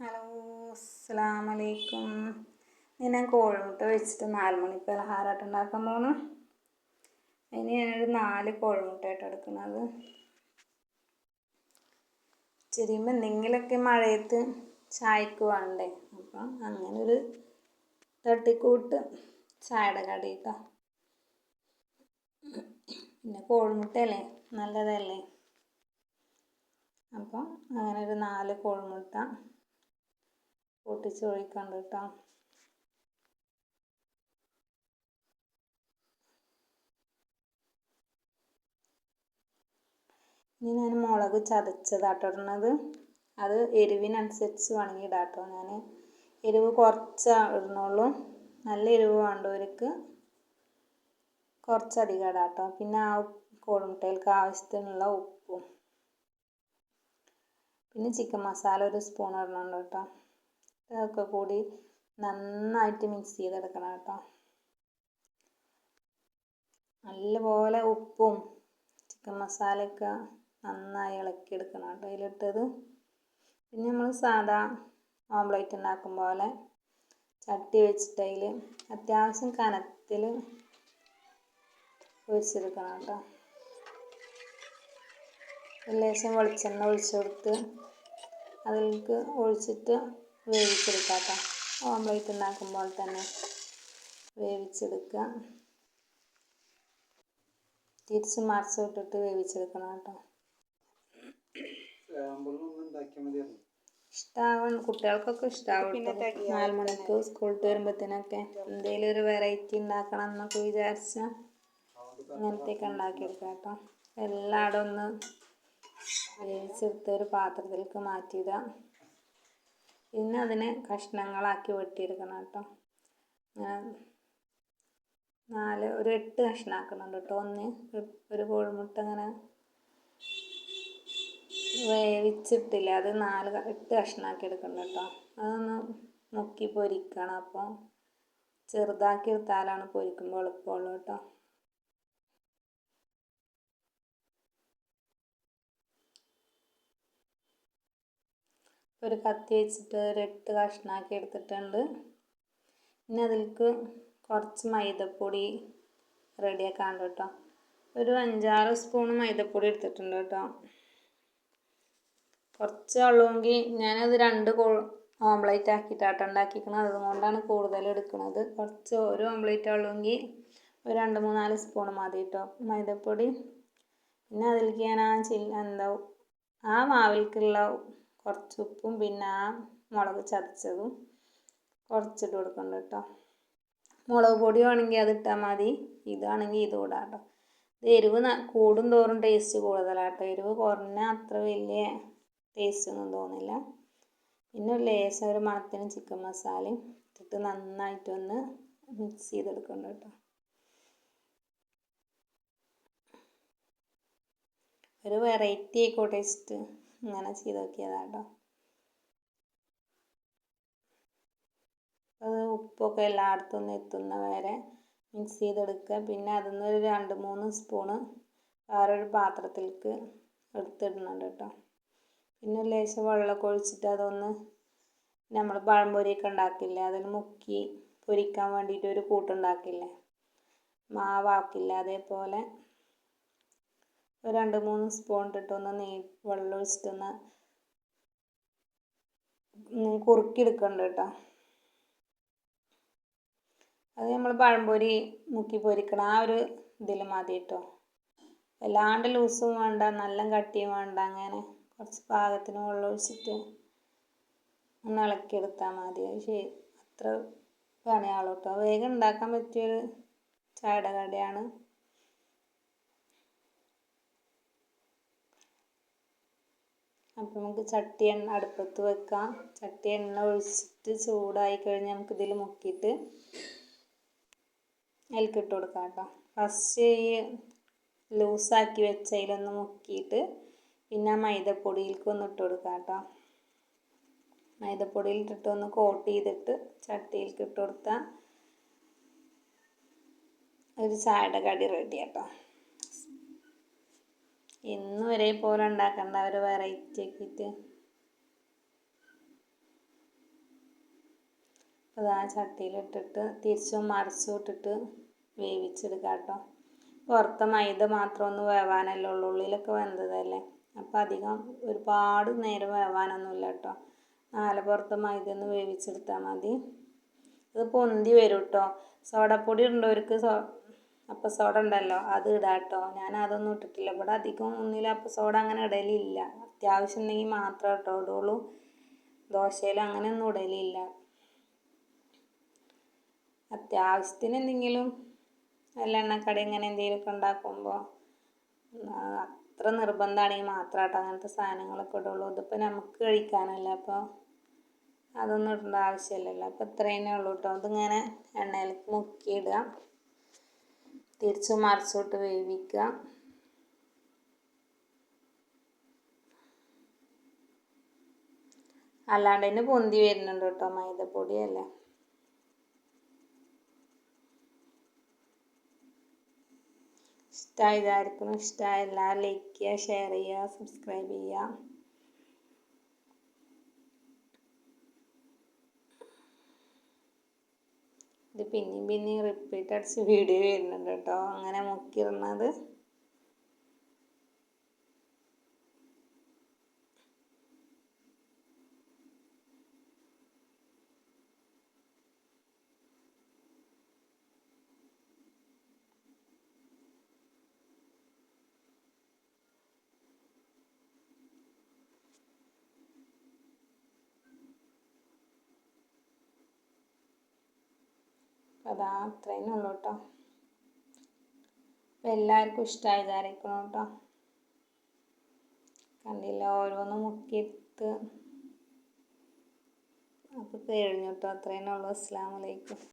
Hello, അസ്സലാമു അലൈക്കും. ഞാൻ കോഴിമുട്ട വെച്ചിട്ട് 4 മണി പലഹാരമായിട്ട് ഉണ്ടാക്കാൻ പോണു. അതിന് ഞാനൊരു 4 കോഴിമുട്ടയായിട്ട് എടുക്കുന്നത്. ചെറിയുമ്പോൾ എന്തെങ്കിലുമൊക്കെ മഴയത്ത് ചായക്ക് വേണ്ടേ, അപ്പം അങ്ങനെ ഒരു തട്ടിക്കൂട്ട് ചായയുടെ കടി കേട്ടോ. പിന്നെ കോഴിമുട്ടയല്ലേ, നല്ലതല്ലേ. അപ്പം അങ്ങനെ ഒരു 4 കോഴിമുട്ട പൊട്ടിച്ചൊഴിക്കണ്ട കേട്ടോ. ഇനി ഞാൻ മുളക് ചതച്ചതാട്ടോ ഇടുന്നത്. അത് എരിവിനനുസരിച്ച് വേണമെങ്കിൽ ഇടാട്ടോ. ഞാൻ എരിവ് കുറച്ച് ഇടുന്നുള്ളൂ. നല്ല എരിവ് വേണ്ടവർക്ക് കുറച്ചധികം ഇടാട്ടോ. പിന്നെ ആ കോഴിമുട്ടയിലേക്ക് ആവശ്യത്തിനുള്ള ഉപ്പും, പിന്നെ ചിക്കൻ മസാല ഒരു സ്പൂൺ ഇടണുണ്ട് കേട്ടോ. ഇതൊക്കെ കൂടി നന്നായിട്ട് മിക്സ് ചെയ്തെടുക്കണം കേട്ടോ. നല്ലപോലെ ഉപ്പും ചിക്കൻ മസാലയൊക്കെ നന്നായി ഇളക്കിയെടുക്കണം കേട്ടോ അതിലിട്ടത്. പിന്നെ നമ്മൾ സാധാ ഓംലേറ്റ് ഉണ്ടാക്കും പോലെ ചട്ടി വെച്ചിട്ട് അതിൽ അത്യാവശ്യം കനത്തിൽ ഒഴിച്ചെടുക്കണം കേട്ടോ. ലേശം വെളിച്ചെണ്ണ ഒഴിച്ചു കൊടുത്ത് അതിലേക്ക് ഒഴിച്ചിട്ട് വേവിച്ചെടുക്കാം കേട്ടോ. ഓംലേറ്റ് ഉണ്ടാക്കുമ്പോൾ തന്നെ വേവിച്ചെടുക്കുക. തിരിച്ച് മറിച്ച് ഇട്ടിട്ട് വേവിച്ചെടുക്കണം കേട്ടോ. ഇഷ്ടമാവും, കുട്ടികൾക്കൊക്കെ ഇഷ്ടമാവും. 4 മണിക്ക് സ്കൂളിൽ വരുമ്പോഴത്തേനൊക്കെ എന്തെങ്കിലും ഒരു വെറൈറ്റി ഉണ്ടാക്കണം എന്നൊക്കെ വിചാരിച്ചാൽ അങ്ങനത്തെയൊക്കെ ഉണ്ടാക്കിയെടുക്കാം കേട്ടോ. എല്ലായിടും ഒന്ന് വേവിച്ചെടുത്ത് ഒരു പാത്രത്തിലേക്ക് മാറ്റിയിടുക. പിന്നെ അതിനെ കഷ്ണങ്ങളാക്കി വെട്ടിയെടുക്കണം കേട്ടോ. അങ്ങനെ ഒരു 8 കഷ്ണമാക്കുന്നുണ്ട് കേട്ടോ. ഒരു കോഴിമുട്ട അങ്ങനെ വേവിച്ചിട്ടില്ല, അത് 8 കഷ്ണമാക്കി എടുക്കണം കേട്ടോ. അതൊന്ന് മുക്കി പൊരിക്കണം. അപ്പോൾ ചെറുതാക്കി എടുത്താലാണ് പൊരിക്കുമ്പോൾ എളുപ്പമുള്ളൂ കേട്ടോ. ഒരു കത്തി വെച്ചിട്ട് ഒരു 8 കഷ്ണമാക്കി എടുത്തിട്ടുണ്ട്. പിന്നെ അതിലേക്ക് കുറച്ച് മൈദപ്പൊടി റെഡിയാക്കാണ്ട് കേട്ടോ. ഒരു 5-6 സ്പൂൺ മൈദപ്പൊടി എടുത്തിട്ടുണ്ട് കേട്ടോ. കുറച്ച് ഉള്ളൂവെങ്കിൽ ഞാനത് 2 ഓംലേറ്റ് ആക്കിയിട്ടാട്ടോ ഉണ്ടാക്കിക്കുന്നത്. അതുകൊണ്ടാണ് കൂടുതൽ എടുക്കുന്നത്. ഒരു ഓംലേറ്റ് ഉള്ളൂവെങ്കിൽ ഒരു 2-3-4 സ്പൂൺ മതി കേട്ടോ മൈദപ്പൊടി. പിന്നെ അതിലേക്ക് ഞാൻ ആ മാവിലേക്കുള്ള കുറച്ച് ഉപ്പും പിന്നെ ആ മുളക് ചതച്ചതും കുറച്ചിട്ട് കൊടുക്കുന്നുണ്ട് കേട്ടോ. മുളക് പൊടി വേണമെങ്കിൽ അതിട്ടാൽ മതി, ഇതാണെങ്കിൽ ഇതും ഇടാം കേട്ടോ. എരിവ് കൂടും തോറും ടേസ്റ്റ് കൂടുതലാട്ടോ. എരിവ് കുറഞ്ഞാൽ അത്ര വലിയ ടേസ്റ്റ് ഒന്നും തോന്നില്ല. പിന്നെ ഒരു ലേശം ഒരു മണത്തിന് ചിക്കൻ മസാലയും ഇട്ടിട്ട് നന്നായിട്ടൊന്ന് മിക്സ് ചെയ്തെടുക്കുന്നുണ്ട് കേട്ടോ. ഒരു വെറൈറ്റി ആയിക്കോട്ടെ ടേസ്റ്റ്, ഇങ്ങനെ ചെയ്ത് നോക്കിയതാട്ടോ. അത് ഉപ്പൊക്കെ എല്ലായിടത്തും ഒന്ന് എത്തുന്ന വരെ മിക്സ് ചെയ്തെടുക്കുക. പിന്നെ അതിൽ നിന്ന് ഒരു 2-3 സ്പൂണ് വേറൊരു പാത്രത്തിലേക്ക് എടുത്തിടുന്നുണ്ട് കേട്ടോ. പിന്നെ ലേശം വെള്ളമൊക്കെ ഒഴിച്ചിട്ട് അതൊന്ന് നമ്മൾ പഴംപൊരിയൊക്കെ ഉണ്ടാക്കില്ലേ, അതിന് മുക്കി പൊരിക്കാൻ വേണ്ടിയിട്ട് ഒരു കൂട്ടുണ്ടാക്കില്ലേ, മാവാക്കില്ല, അതേപോലെ ഒരു 2-3 സ്പൂൺ ഇട്ടിട്ടൊന്ന് വെള്ളം ഒഴിച്ചിട്ടൊന്ന് കുറുക്കിയെടുക്കുന്നുണ്ട് കേട്ടോ. അത് നമ്മൾ പഴംപൊരി മുക്കി പൊരിക്കണം ആ ഒരു ഇതിൽ മതി കേട്ടോ. വല്ലാണ്ട് ലൂസും വേണ്ട, നല്ല കട്ടിയും വേണ്ട. അങ്ങനെ കുറച്ച് പാകത്തിന് വെള്ളം ഒഴിച്ചിട്ട് ഒന്ന് ഇളക്കിയെടുത്താൽ മതി. അത്ര പണിയാളൂ കേട്ടോ. വേഗം ഉണ്ടാക്കാൻ പറ്റിയൊരു ചായയുടെ കടിയാണ്. അപ്പം നമുക്ക് ചട്ടി അടുപ്പത്ത് വെക്കാം. ചട്ടി എണ്ണ ഒഴിച്ചിട്ട് ചൂടായി കഴിഞ്ഞാൽ നമുക്ക് ഇതിൽ മുക്കിയിട്ട് അതിൽക്കിട്ട് കൊടുക്കാം കേട്ടോ. ഫസ്റ്റ് ലൂസാക്കി വെച്ചതിലൊന്ന് മുക്കിയിട്ട് പിന്നെ മൈദപ്പൊടിയിലേക്ക് ഒന്ന് ഇട്ട് കൊടുക്കാം കേട്ടോ. മൈദപ്പൊടിയിൽ ഇട്ടിട്ട് ഒന്ന് കോട്ട് ചെയ്തിട്ട് ചട്ടിയിലേക്ക് ഇട്ട് കൊടുത്താൽ ഒരു ചായയുടെ കടി റെഡി കേട്ടോ. എന്നും ഒരേപോലെ ഉണ്ടാക്കണ്ട, ഒരു വെറൈറ്റി ആക്കിയിട്ട് അത് ആ ചട്ടിയിലിട്ടിട്ട് തിരിച്ചും മറിച്ചും ഇട്ടിട്ട് വേവിച്ചെടുക്കാം കേട്ടോ. പുറത്തെ മൈദ മാത്രം ഒന്ന് വേവാനല്ലേ ഉള്ളൂ, ഉള്ളിലൊക്കെ വെന്തതല്ലേ. അപ്പം അധികം ഒരുപാട് നേരം വേവാനൊന്നുമില്ല കേട്ടോ. പുറത്തെ മൈദ ഒന്ന് വേവിച്ചെടുത്താൽ മതി. ഇത് പൊന്തി വരും കേട്ടോ. സോഡപ്പൊടി ഉണ്ടവർക്ക് അപ്പം സോഡ ഉണ്ടല്ലോ അത് ഇടാം കേട്ടോ. ഞാൻ അതൊന്നും ഇട്ടിട്ടില്ല. ഇവിടെ അധികം ഒന്നിലും അപ്പം സോഡ അങ്ങനെ ഇടലില്ല. അത്യാവശ്യം ഉണ്ടെങ്കിൽ മാത്രമേ കേട്ടോ ഇടുള്ളൂ. ദോശയിൽ അങ്ങനെയൊന്നും ഇടലില്ല. അത്യാവശ്യത്തിന് എന്തെങ്കിലും വല്ല എണ്ണക്കടി ഇങ്ങനെ എന്തെങ്കിലുമൊക്കെ ഉണ്ടാക്കുമ്പോൾ അത്ര നിർബന്ധമാണെങ്കിൽ മാത്രം കേട്ടോ അങ്ങനത്തെ സാധനങ്ങളൊക്കെ ഇടുള്ളൂ. ഇതിപ്പോൾ നമുക്ക് കഴിക്കാനല്ല, അപ്പോൾ അതൊന്നും ഇടേണ്ട ആവശ്യമില്ലല്ലോ. അപ്പോൾ ഇത്രയേ ഉള്ളൂ കേട്ടോ. അതിങ്ങനെ എണ്ണയിൽ മുക്കിയിടുക, തിരിച്ച് മറിച്ചോട്ട് വേവിക്കുക. അല്ലാണ്ട് തന്നെ പൊന്തി വരുന്നുണ്ട് കേട്ടോ, മൈദപ്പൊടിയല്ലേ. ഇഷ്ടമായി വിചാരിക്കുന്നു. ഇഷ്ടമായ എല്ലാവരും ലൈക്ക് ചെയ്യുക, ഷെയർ ചെയ്യുക, സബ്സ്ക്രൈബ് ചെയ്യുക. ഇത് പിന്നെയും റിപ്പീറ്റ് അടിച്ച് വീഡിയോ വരുന്നുണ്ട് കേട്ടോ, അങ്ങനെ മുക്കിയിടുന്നത്. അതാ അത്രയും ഉള്ളൂ കേട്ടോ. അപ്പം എല്ലാവർക്കും ഇഷ്ടമായി വിചാരിക്കണം കേട്ടോ. കണ്ടില്ല, ഓരോന്ന് മുക്കിയെടുത്ത് അപ്പോൾ കഴിഞ്ഞു കേട്ടോ. അത്രയും ഉള്ളൂ. അസ്സലാമു അലൈക്കും.